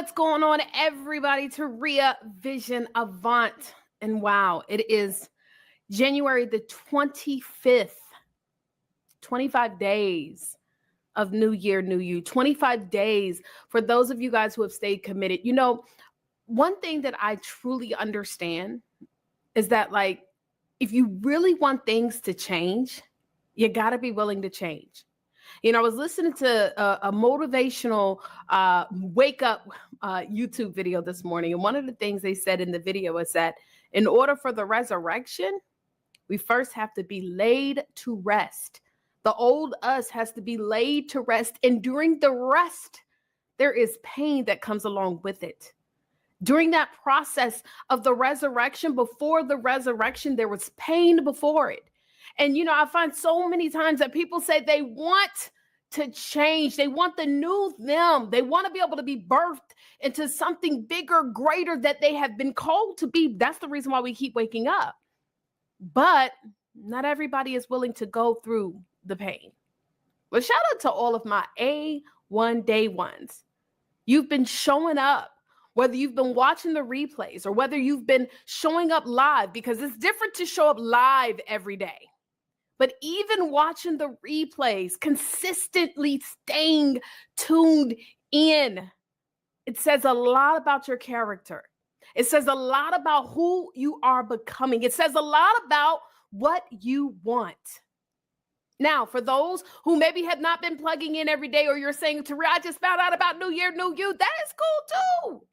What's going on, everybody? Taria Vision Avant. And wow, it is January the 25th, 25 days of New Year, New You, 25 days for those of you guys who have stayed committed. You know, one thing that I truly understand is that, like, if you really want things to change, you got to be willing to change. You know, I was listening to a motivational wake up YouTube video this morning. And one of the things they said in the video is that in order for the resurrection, we first have to be laid to rest. The old us has to be laid to rest. And during the rest, there is pain that comes along with it. During that process of the resurrection, before the resurrection, there was pain before it. And, you know, I find so many times that people say they want to change. They want the new them. They want to be able to be birthed into something bigger, greater that they have been called to be. That's the reason why we keep waking up. But not everybody is willing to go through the pain. Well, shout out to all of my A1 day ones. You've been showing up. Whether you've been watching the replays or whether you've been showing up live, because it's different to show up live every day. But even watching the replays, consistently staying tuned in, it says a lot about your character. It says a lot about who you are becoming. It says a lot about what you want. Now, for those who maybe have not been plugging in every day, or you're saying, Taria, I just found out about New Year, New You, that is cool too.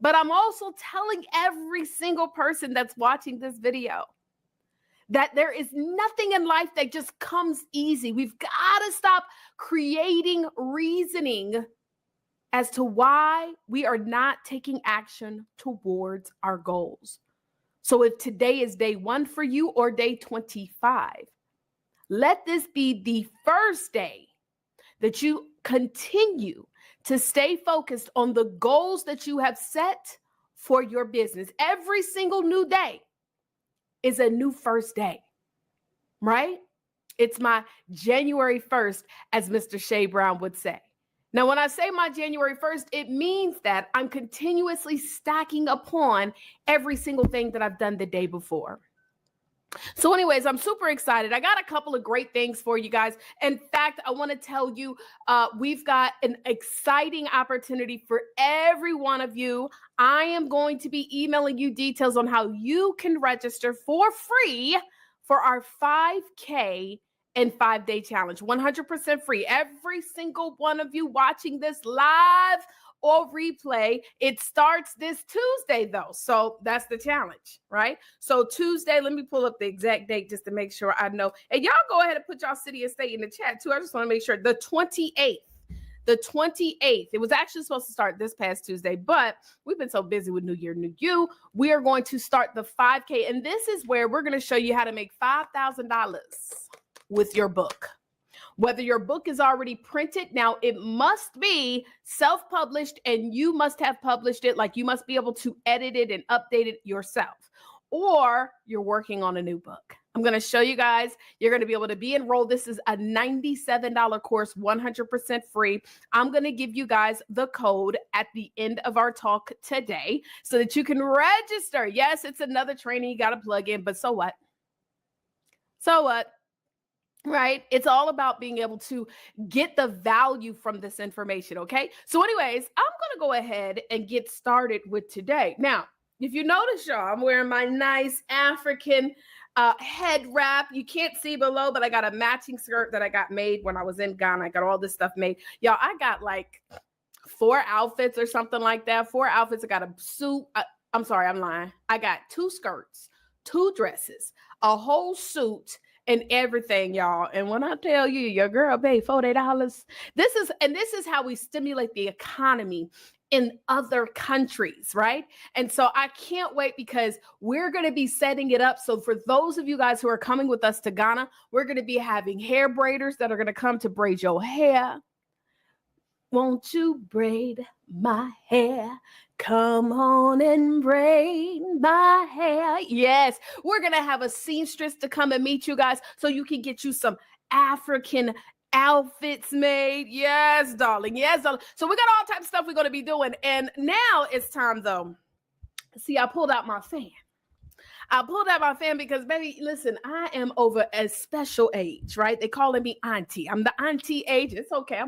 But I'm also telling every single person that's watching this video that there is nothing in life that just comes easy. We've got to stop creating reasoning as to why we are not taking action towards our goals. So if today is day 1 for you or day 25, let this be the first day that you continue to stay focused on the goals that you have set for your business. Every single new day is a new first day, right? It's my January 1st, as Mr. Shea Brown would say. Now, when I say my January 1st, it means that I'm continuously stacking upon every single thing that I've done the day before. So anyways, I'm super excited. I got a couple of great things for you guys. In fact, I want to tell you, we've got an exciting opportunity for every one of you. I am going to be emailing you details on how you can register for free for our 5K and 5-day challenge. 100% free. Every single one of you watching this live or replay, it starts this Tuesday though. So that's the challenge, right? So Tuesday, let me pull up the exact date just to make sure I know. And y'all go ahead and put y'all city and state in the chat too. I just want to make sure. The 28th. The 28th. It was actually supposed to start this past Tuesday, but we've been so busy with New Year, New You. We are going to start the 5K. And this is where we're going to show you how to make $5,000 with your book. Whether your book is already printed, now it must be self-published and you must have published it, like you must be able to edit it and update it yourself, or you're working on a new book. I'm going to show you guys, you're going to be able to be enrolled. This is a $97 course, 100% free. I'm going to give you guys the code at the end of our talk today so that you can register. Yes, it's another training you got to plug in, but so what? So what? Right? It's all about being able to get the value from this information. Okay. So anyways, I'm going to go ahead and get started with today. Now, if you notice, y'all, I'm wearing my nice African head wrap. You can't see below, but I got a matching skirt that I got made when I was in Ghana. I got all this stuff made. Y'all, I got like 4 outfits or something like that. 4 outfits. I got a suit. I'm sorry, I'm lying. I got 2 skirts, 2 dresses, a whole suit, and everything, y'all. And when I tell you, your girl paid $40, this is how we stimulate the economy in other countries, right? And so I can't wait because we're going to be setting it up. So for those of you guys who are coming with us to Ghana, we're going to be having hair braiders that are going to come to braid your hair. Won't you braid my hair? Come on and braid my hair. Yes, we're going to have a seamstress to come and meet you guys so you can get you some African outfits made. Yes, darling. Yes, darling. So we got all types of stuff we're going to be doing. And now it's time, though. See, I pulled out my fan. Because, baby, listen, I am over a special age, right? They calling me auntie. I'm the auntie age. It's okay.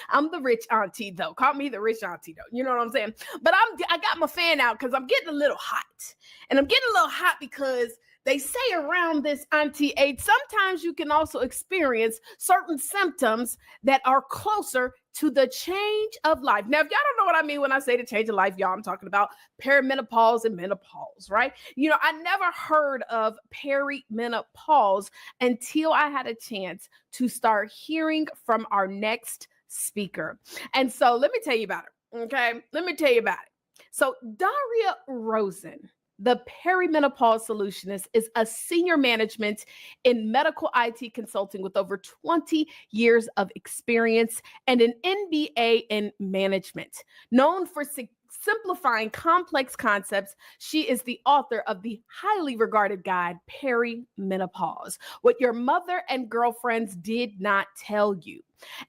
I'm the rich auntie, though. Call me the rich auntie, though. You know what I'm saying? But I got my fan out because I'm getting a little hot. And I'm getting a little hot because they say around this auntie age, sometimes you can also experience certain symptoms that are closer to the change of life. Now, if y'all don't know what I mean when I say the change of life, y'all, I'm talking about perimenopause and menopause, right? You know, I never heard of perimenopause until I had a chance to start hearing from our next speaker. And so let me tell you about it, okay? Let me tell you about it. So Daria Rosen, the Perimenopause Solutionist, is a senior management in medical IT consulting with over 20 years of experience and an MBA in management. Known for simplifying complex concepts, she is the author of the highly regarded guide, Perimenopause: What Your Mother and Girlfriends Did Not Tell You.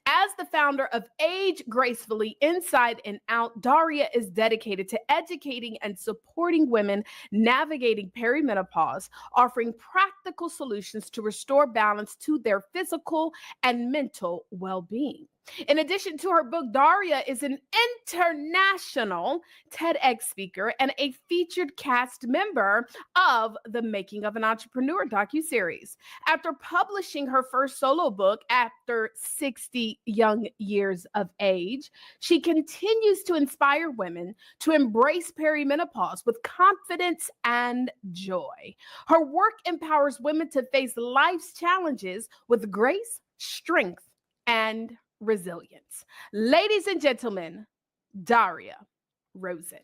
As the founder of Age Gracefully, Inside and Out, Daria is dedicated to educating and supporting women navigating perimenopause, offering practical solutions to restore balance to their physical and mental well-being. In addition to her book, Daria is an international TEDx speaker and a featured cast member of the Making of an Entrepreneur Docuseries. After publishing her first solo book after 60 young years of age, she continues to inspire women to embrace perimenopause with confidence and joy. Her work empowers women to face life's challenges with grace, strength, and resilience. Ladies and gentlemen, Daria Rosen.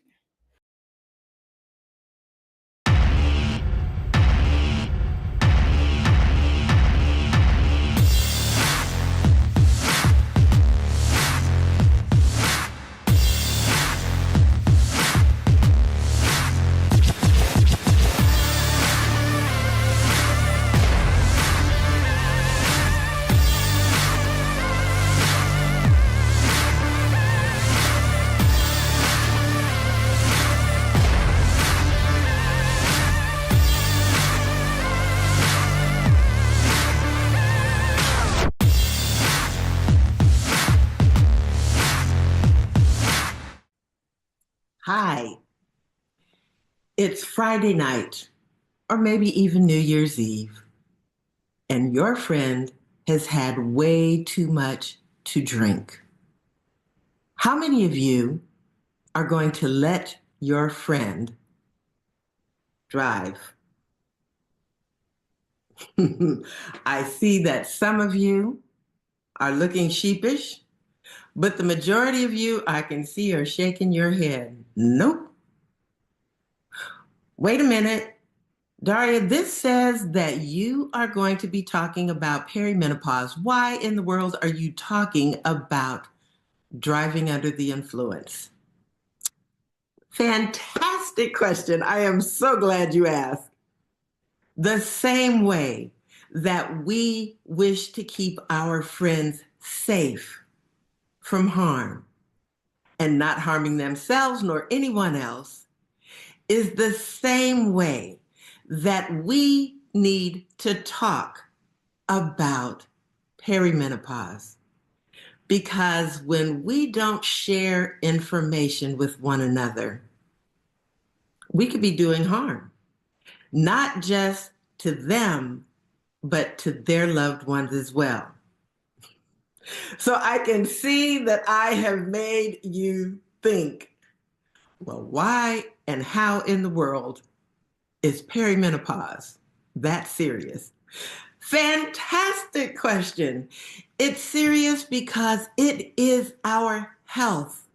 Hi, it's Friday night, or maybe even New Year's Eve, and your friend has had way too much to drink. How many of you are going to let your friend drive? I see that some of you are looking sheepish, but the majority of you I can see are shaking your head. Nope. Wait a minute. Daria, this says that you are going to be talking about perimenopause. Why in the world are you talking about driving under the influence? Fantastic question. I am so glad you asked. The same way that we wish to keep our friends safe from harm and not harming themselves nor anyone else, is the same way that we need to talk about perimenopause. Because when we don't share information with one another, we could be doing harm, not just to them, but to their loved ones as well. So I can see that I have made you think, well, why and how in the world is perimenopause that serious? Fantastic question. It's serious because it is our health.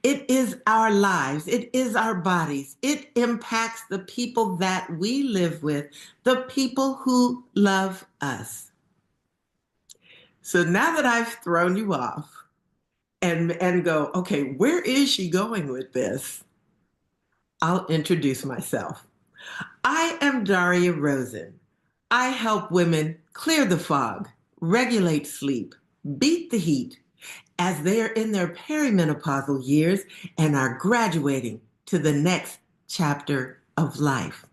It is our lives. It is our bodies. It impacts the people that we live with, the people who love us. So now that I've thrown you off and go, okay, where is she going with this? I'll introduce myself. I am Daria Rosen. I help women clear the fog, regulate sleep, beat the heat as they are in their perimenopausal years and are graduating to the next chapter of life.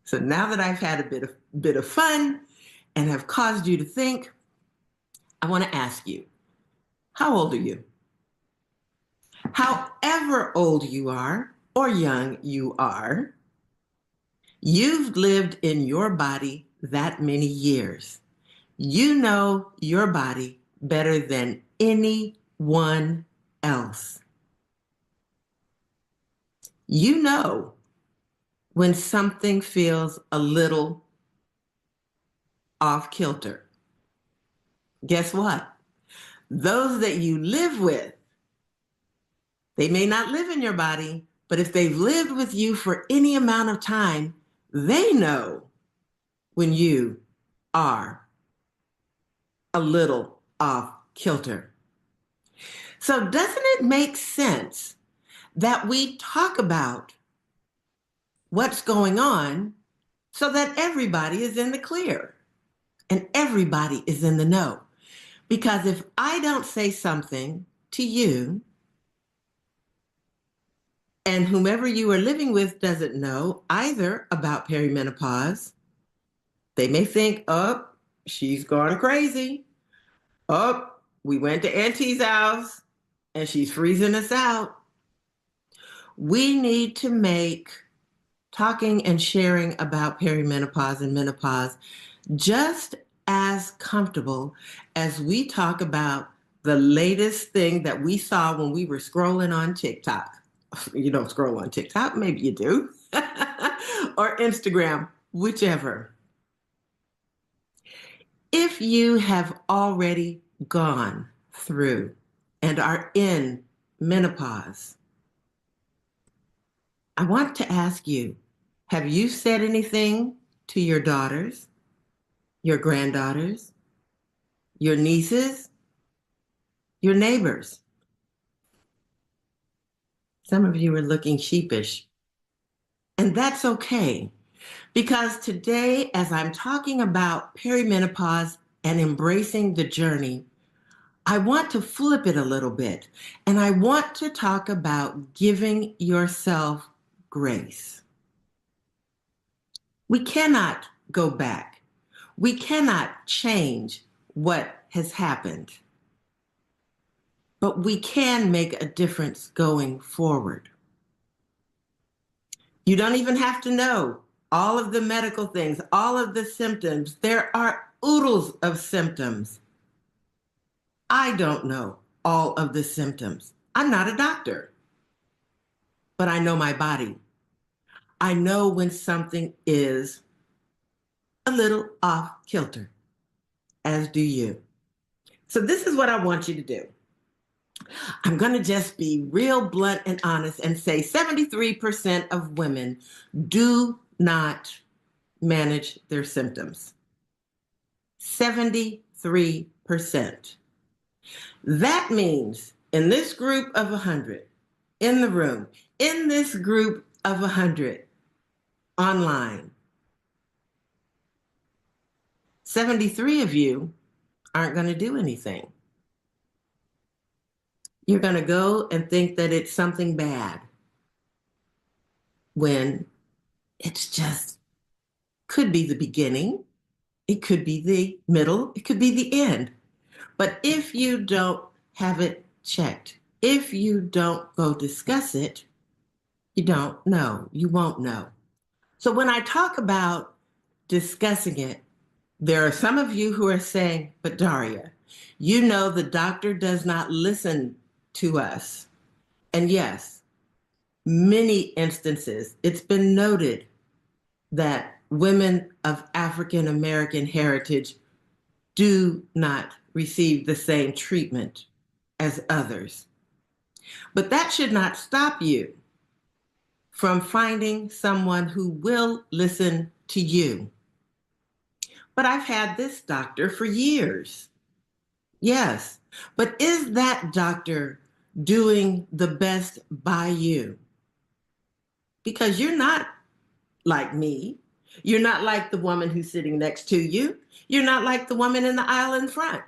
So now that I've had a bit of fun and have caused you to think, I want to ask you, how old are you? However old you are or young you are, you've lived in your body that many years. You know your body better than anyone else. You know when something feels a little off kilter. Guess what? Those that you live with, they may not live in your body, but if they've lived with you for any amount of time, they know when you are a little off kilter. So doesn't it make sense that we talk about what's going on so that everybody is in the clear and everybody is in the know? Because if I don't say something to you and whomever you are living with doesn't know either about perimenopause, they may think, oh, she's gone crazy. Oh, we went to Auntie's house and she's freezing us out. We need to make talking and sharing about perimenopause and menopause just as comfortable as we talk about the latest thing that we saw when we were scrolling on TikTok. You don't scroll on TikTok, maybe you do, or Instagram, whichever. If you have already gone through and are in menopause, I want to ask you, have you said anything to your daughters, your granddaughters, your nieces, your neighbors? Some of you are looking sheepish, and that's okay, because today, as I'm talking about perimenopause and embracing the journey, I want to flip it a little bit, and I want to talk about giving yourself grace. We cannot go back. We cannot change what has happened, but we can make a difference going forward. You don't even have to know all of the medical things, all of the symptoms. There are oodles of symptoms. I don't know all of the symptoms. I'm not a doctor, but I know my body. I know when something is a little off kilter, as do you. So this is what I want you to do. I'm going to just be real blunt and honest and say 73% of women do not manage their symptoms. 73%. That means in this group of 100, in the room, in this group of 100, online, 73 of you aren't going to do anything. You're going to go and think that it's something bad when it's just could be the beginning, it could be the middle, it could be the end. But if you don't have it checked, if you don't go discuss it, you don't know, you won't know. So when I talk about discussing it, there are some of you who are saying, but Daria, you know the doctor does not listen to us. And yes, many instances, it's been noted that women of African American heritage do not receive the same treatment as others. But that should not stop you from finding someone who will listen to you. But I've had this doctor for years. Yes, but is that doctor doing the best by you? Because you're not like me. You're not like the woman who's sitting next to you. You're not like the woman in the aisle in front.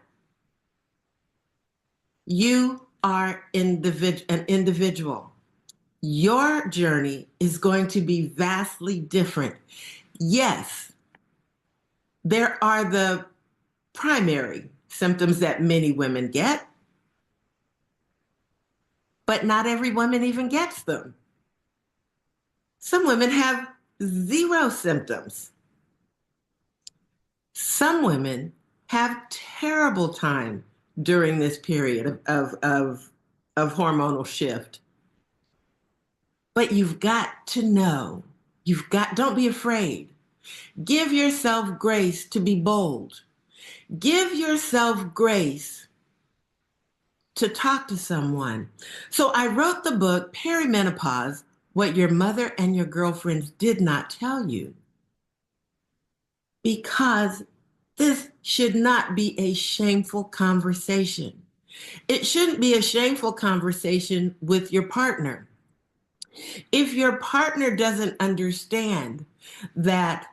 You are an individual. Your journey is going to be vastly different. Yes, there are the primary symptoms that many women get, but not every woman even gets them. Some women have zero symptoms. Some women have terrible time during this period of hormonal shift. But you've got to know, don't be afraid. Give yourself grace to be bold. Give yourself grace to talk to someone. So I wrote the book, Perimenopause, What Your Mother and Your Girlfriends Did Not Tell You, because this should not be a shameful conversation. It shouldn't be a shameful conversation with your partner. If your partner doesn't understand that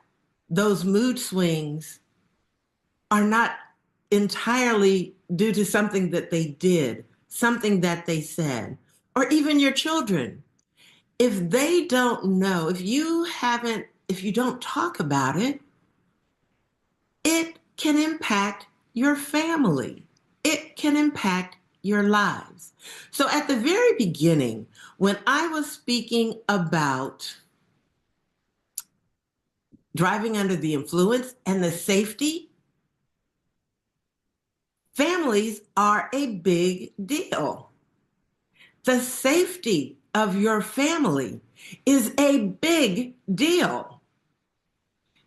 those mood swings are not entirely due to something that they did, something that they said, or even your children, if they don't know, if you don't talk about it, it can impact your family. It can impact your lives. So at the very beginning, when I was speaking about driving under the influence and the safety, families are a big deal. The safety of your family is a big deal.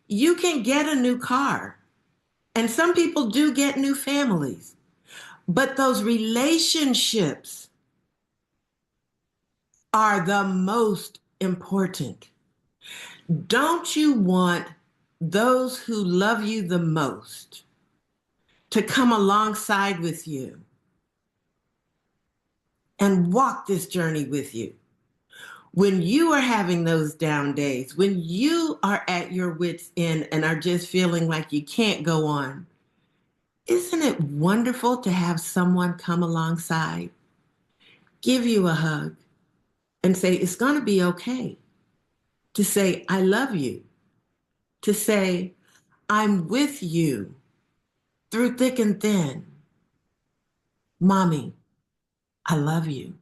You can get a new car, and some people do get new families, but those relationships are the most important. Don't you want those who love you the most to come alongside with you and walk this journey with you? When you are having those down days, when you are at your wits' end and are just feeling like you can't go on, isn't it wonderful to have someone come alongside, give you a hug, and say, it's going to be okay? To say, I love you. To say, I'm with you through thick and thin. Mommy, I love you.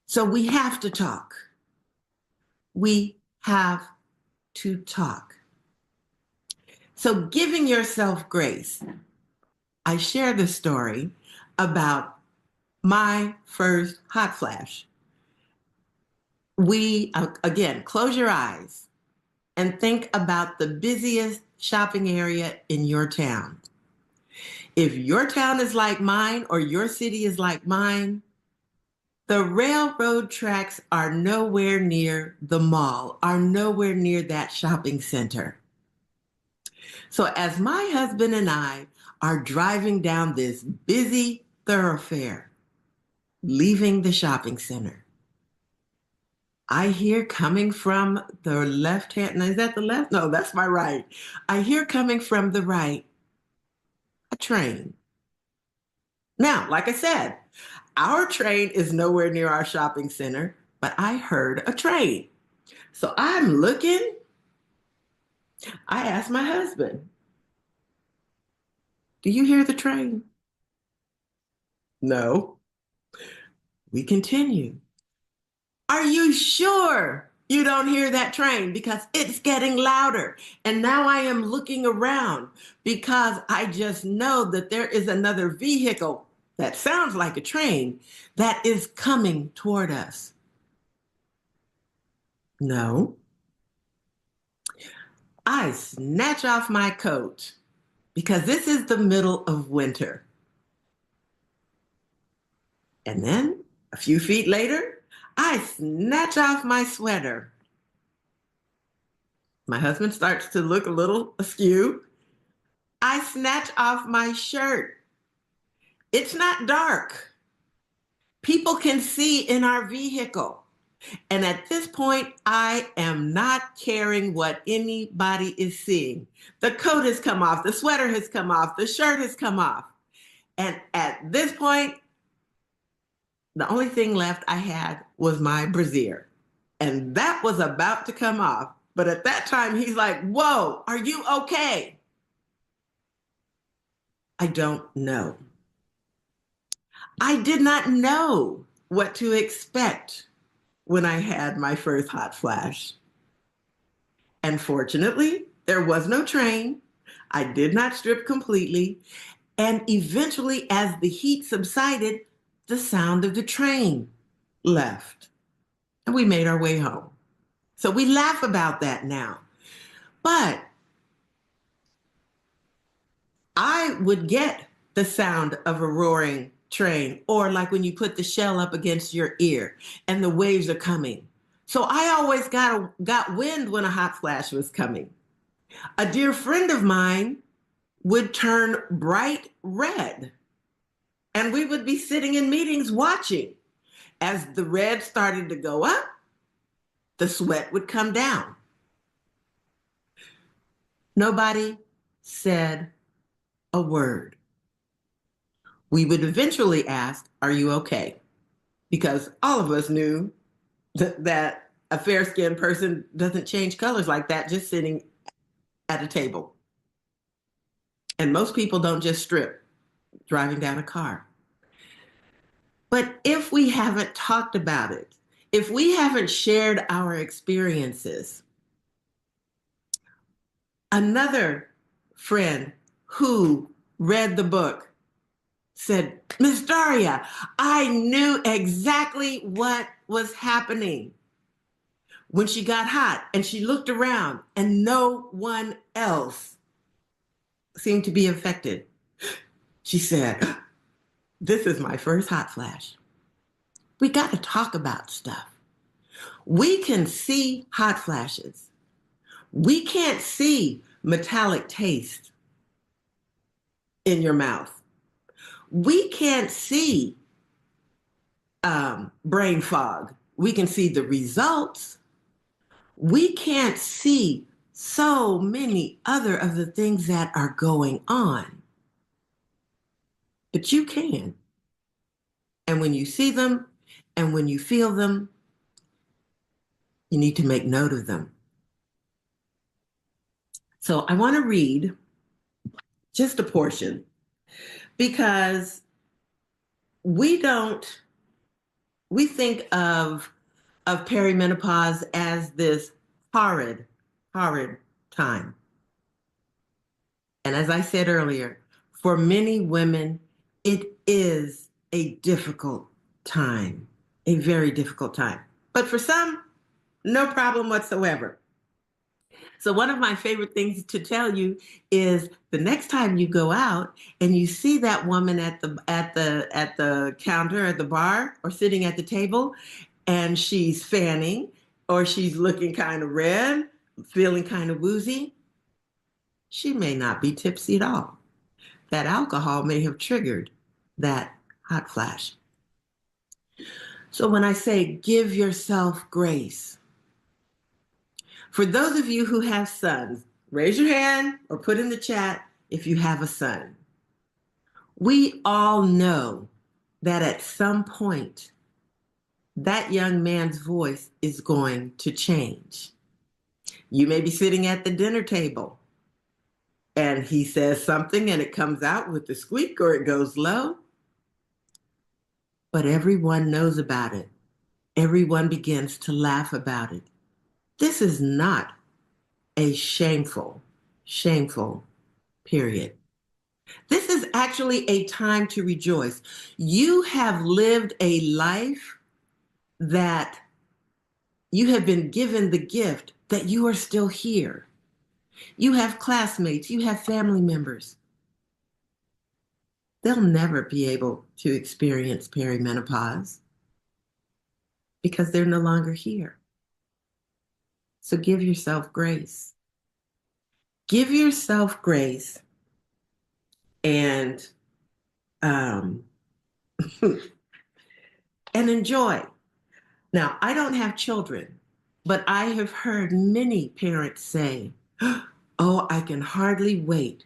So we have to talk. We have to talk. So giving yourself grace. I share the story about my first hot flash. Again, close your eyes and think about the busiest shopping area in your town. If your town is like mine or your city is like mine, the railroad tracks are nowhere near the mall, are nowhere near that shopping center. So as my husband and I are driving down this busy thoroughfare, leaving the shopping center, I hear coming from the left hand, is that the left? No, that's my right. I hear coming from the right, a train. Now, like I said, our train is nowhere near our shopping center, but I heard a train. So I'm looking. I asked my husband, do you hear the train? No. We continue. Are you sure you don't hear that train? Because it's getting louder. And now I am looking around because I just know that there is another vehicle that sounds like a train that is coming toward us. No. I snatch off my coat because this is the middle of winter. And then a few feet later, I snatch off my sweater. My husband starts to look a little askew. I snatch off my shirt. It's not dark. People can see in our vehicle. And at this point, I am not caring what anybody is seeing. The coat has come off, the sweater has come off, the shirt has come off. And at this point, the only thing left I had was my brassiere. And that was about to come off. But at that time, he's like, whoa, are you okay? I don't know. I did not know what to expect when I had my first hot flash. And fortunately, there was no train. I did not strip completely. And eventually, as the heat subsided, the sound of the train left. And we made our way home. So we laugh about that now. But I would get the sound of a roaring train, or like when you put the shell up against your ear and the waves are coming. So I always got wind when a hot flash was coming. A dear friend of mine would turn bright red, and we would be sitting in meetings watching. As the red started to go up, the sweat would come down. Nobody said a word. We would eventually ask, are you okay? Because all of us knew that a fair-skinned person doesn't change colors like that just sitting at a table. And most people don't just strip driving down a car. But if we haven't talked about it, if we haven't shared our experiences, another friend who read the book said, Miss Daria, I knew exactly what was happening when she got hot, and she looked around and no one else seemed to be affected. She said, this is my first hot flash. We got to talk about stuff. We can see hot flashes. We can't see metallic taste in your mouth. We can't see brain fog. We can see the results. We can't see so many other of the things that are going on. But you can. And when you see them and when you feel them, you need to make note of them. So I want to read just a portion, because we think of perimenopause as this horrid time. And as I said earlier, for many women, it is a difficult time, a very difficult time. But for some, no problem whatsoever. So one of my favorite things to tell you is the next time you go out and you see that woman at the counter at the bar or sitting at the table, and she's fanning or she's looking kind of red, feeling kind of woozy, she may not be tipsy at all. That alcohol may have triggered that hot flash. So when I say give yourself grace, for those of you who have sons, raise your hand or put in the chat if you have a son. We all know that at some point, that young man's voice is going to change. You may be sitting at the dinner table and he says something and it comes out with a squeak or it goes low. But everyone knows about it. Everyone begins to laugh about it. This is not a shameful period. This is actually a time to rejoice. You have lived a life that you have been given the gift that you are still here. You have classmates, you have family members. They'll never be able to experience perimenopause because they're no longer here. So give yourself grace. Give yourself grace and and enjoy. Now, I don't have children, but I have heard many parents say, oh, I can hardly wait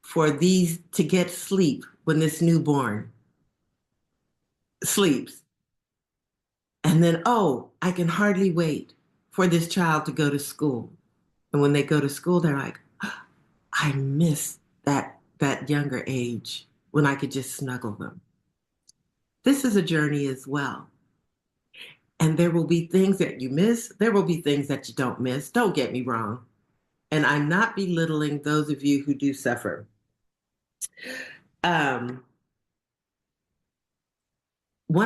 for these to get sleep when this newborn sleeps. And then, oh, I can hardly wait for this child to go to school. And when they go to school, they're like, I miss that younger age when I could just snuggle them. This is a journey as well. And there will be things that you miss. There will be things that you don't miss. Don't get me wrong. And I'm not belittling those of you who do suffer. One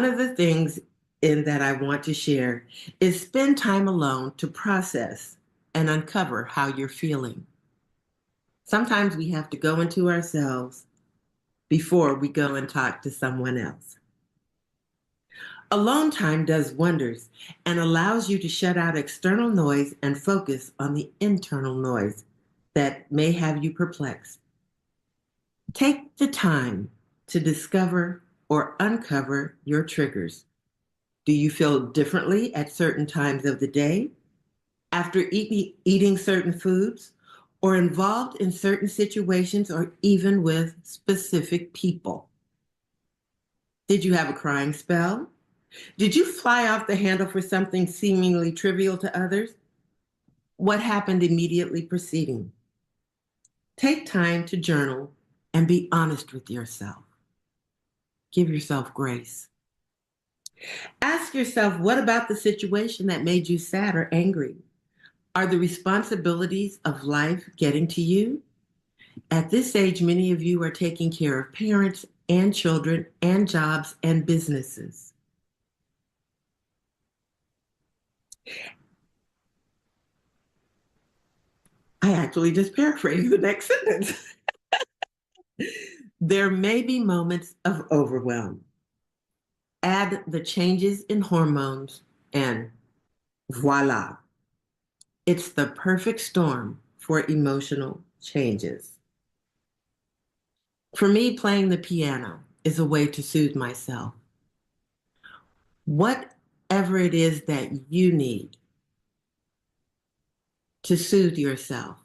of the things in that I want to share is spend time alone to process and uncover how you're feeling. Sometimes we have to go into ourselves before we go and talk to someone else. Alone time does wonders and allows you to shut out external noise and focus on the internal noise that may have you perplexed. Take the time to discover or uncover your triggers. Do you feel differently at certain times of the day, after eating certain foods, or involved in certain situations, or even with specific people? Did you have a crying spell? Did you fly off the handle for something seemingly trivial to others? What happened immediately preceding? Take time to journal and be honest with yourself. Give yourself grace. Ask yourself, what about the situation that made you sad or angry? Are the responsibilities of life getting to you? At this age, many of you are taking care of parents and children and jobs and businesses. I actually just paraphrased the next sentence. There may be moments of overwhelm. Add the changes in hormones and voila. It's the perfect storm for emotional changes. For me, playing the piano is a way to soothe myself. Whatever it is that you need to soothe yourself,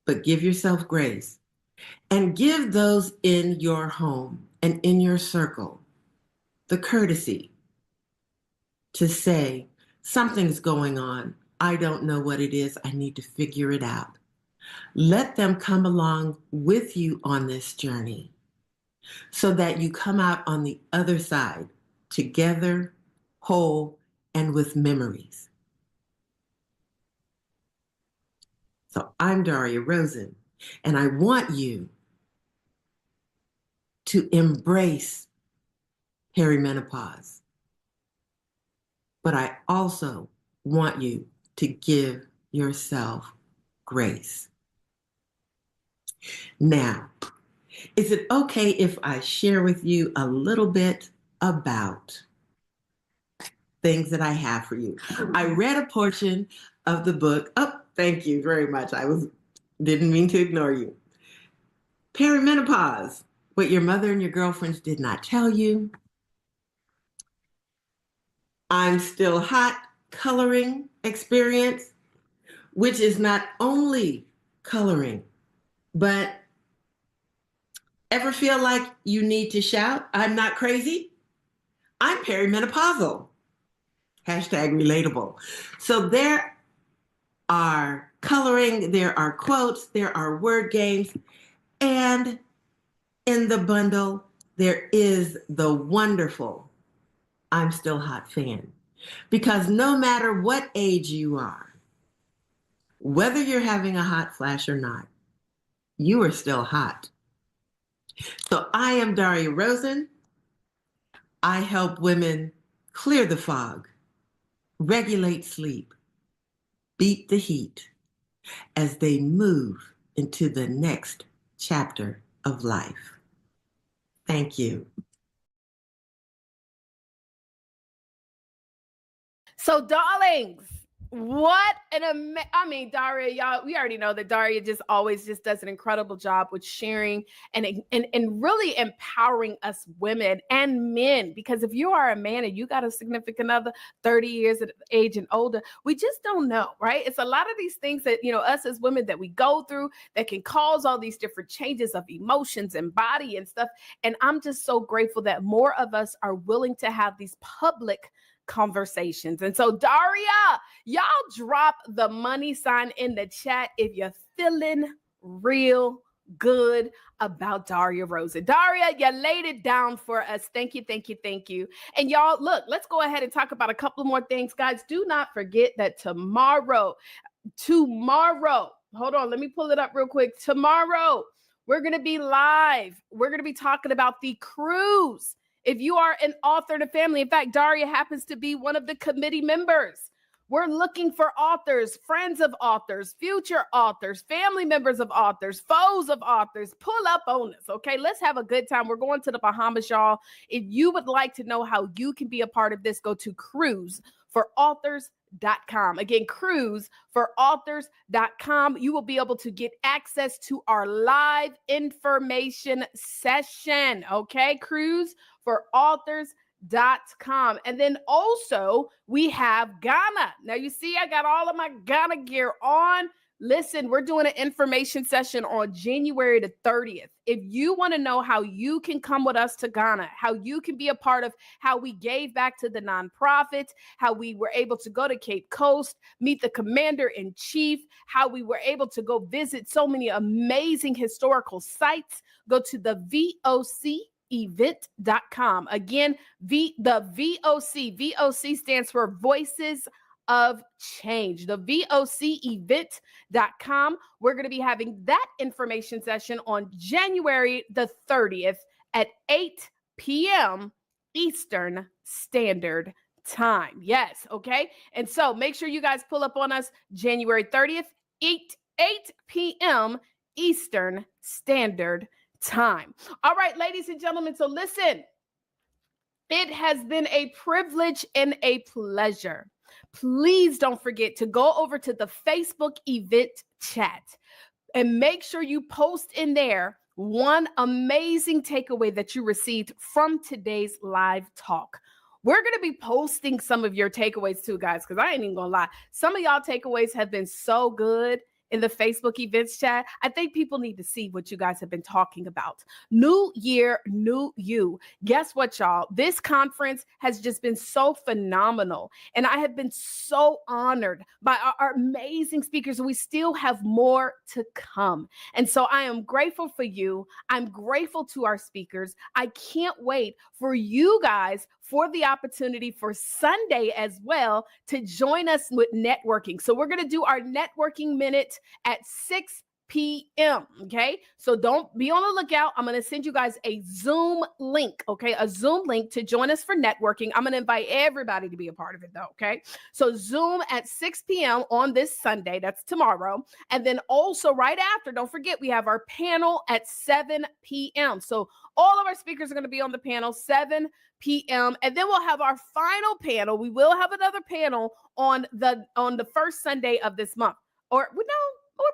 but give yourself grace and give those in your home and in your circle the courtesy to say, something's going on. I don't know what it is. I need to figure it out. Let them come along with you on this journey so that you come out on the other side together, whole, and with memories. So I'm Daria Rosen, and I want you to embrace perimenopause. But I also want you to give yourself grace. Now, is it okay if I share with you a little bit about things that I have for you? I read a portion of the book. Oh, thank you very much. Didn't mean to ignore you. Perimenopause, what your mother and your girlfriends did not tell you. I'm Still Hot coloring experience, which is not only coloring, but ever feel like you need to shout, I'm not crazy? I'm perimenopausal. Hashtag relatable. So there are coloring, there are quotes, there are word games, and in the bundle, there is the wonderful I'm Still Hot fan. Because no matter what age you are, whether you're having a hot flash or not, you are still hot. So I am Daria Rosen. I help women clear the fog, regulate sleep, beat the heat as they move into the next chapter of life. Thank you. So, darlings, What I mean, Daria, y'all, we already know that Daria just always just does an incredible job with sharing and really empowering us women and men. Because if you are a man and you got a significant other 30 years of age and older, we just don't know, right? It's a lot of these things that, us as women that we go through that can cause all these different changes of emotions and body and stuff. And I'm just so grateful that more of us are willing to have these public conversations. And so, Daria, y'all drop the money sign in the chat if you're feeling real good about Daria Rosen. Daria, you laid it down for us. Thank you, thank you, thank you. And y'all, look, let's go ahead and talk about a couple more things. Guys, do not forget that tomorrow, hold on, let me pull it up real quick. Tomorrow, we're going to be live. We're going to be talking about the cruise. If you are an author in a family, in fact, Daria happens to be one of the committee members. We're looking for authors, friends of authors, future authors, family members of authors, foes of authors. Pull up on us, okay? Let's have a good time. We're going to the Bahamas, y'all. If you would like to know how you can be a part of this, go to cruiseforauthors.com. Again, cruiseforauthors.com. You will be able to get access to our live information session, okay? cruiseforauthors.com. And then also we have Ghana. Now you see, I got all of my Ghana gear on. Listen, we're doing an information session on January the 30th. If you want to know how you can come with us to Ghana, how you can be a part of how we gave back to the nonprofit, how we were able to go to Cape Coast, meet the commander-in-chief, how we were able to go visit so many amazing historical sites, go to the VOCevent.com. Again, the VOC stands for Voices of Change. The VOCevent.com. We're going to be having that information session on January the 30th at 8 p.m. Eastern Standard Time. Yes, okay? And so make sure you guys pull up on us January 30th, 8 p.m. Eastern Standard Time. All right, ladies and gentlemen, so listen, it has been a privilege and a pleasure. Please don't forget to go over to the Facebook event chat and make sure you post in there one amazing takeaway that you received from today's live talk. We're going to be posting some of your takeaways too, guys, because I ain't even going to lie. Some of y'all takeaways have been so good in the Facebook events chat. I think people need to see what you guys have been talking about. New year, new you. Guess what, y'all? This conference has just been so phenomenal. And I have been so honored by our amazing speakers. We still have more to come. And so I am grateful for you. I'm grateful to our speakers. I can't wait for you guys for the opportunity for Sunday as well to join us with networking. So we're going to do our networking minute at 6 p.m. Okay. So don't be on the lookout. I'm going to send you guys a Zoom link. Okay. A Zoom link to join us for networking. I'm going to invite everybody to be a part of it though. Okay. So Zoom at 6 p.m. on this Sunday. That's tomorrow. And then also right after, don't forget, we have our panel at 7 p.m. So all of our speakers are going to be on the panel 7 p.m. And then we'll have our final panel. We will have another panel on the first Sunday of this month. Or we're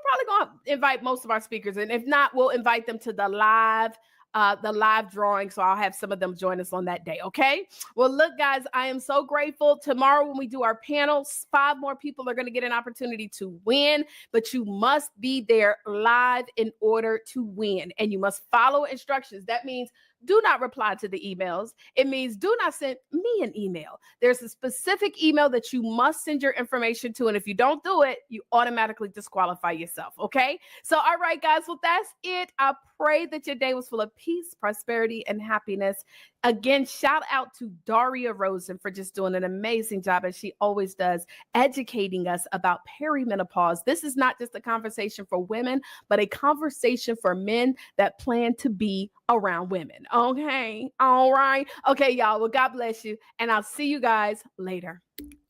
probably going to invite most of our speakers. And if not, we'll invite them to the live drawing. So I'll have some of them join us on that day. Okay. Well, look, guys, I am so grateful. Tomorrow, when we do our panels, 5 more people are going to get an opportunity to win, but you must be there live in order to win. And you must follow instructions. That means do not reply to the emails. It means do not send me an email. There's a specific email that you must send your information to. And if you don't do it, you automatically disqualify yourself. Okay. So, all right, guys. Well, that's it. I pray that your day was full of peace, prosperity, and happiness. Again, shout out to Daria Rosen for just doing an amazing job, as she always does, educating us about perimenopause. This is not just a conversation for women, but a conversation for men that plan to be around women. Okay. All right. Okay, y'all. Well, God bless you. And I'll see you guys later.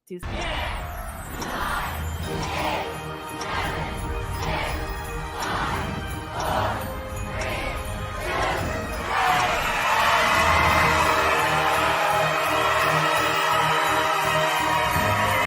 Tuesday.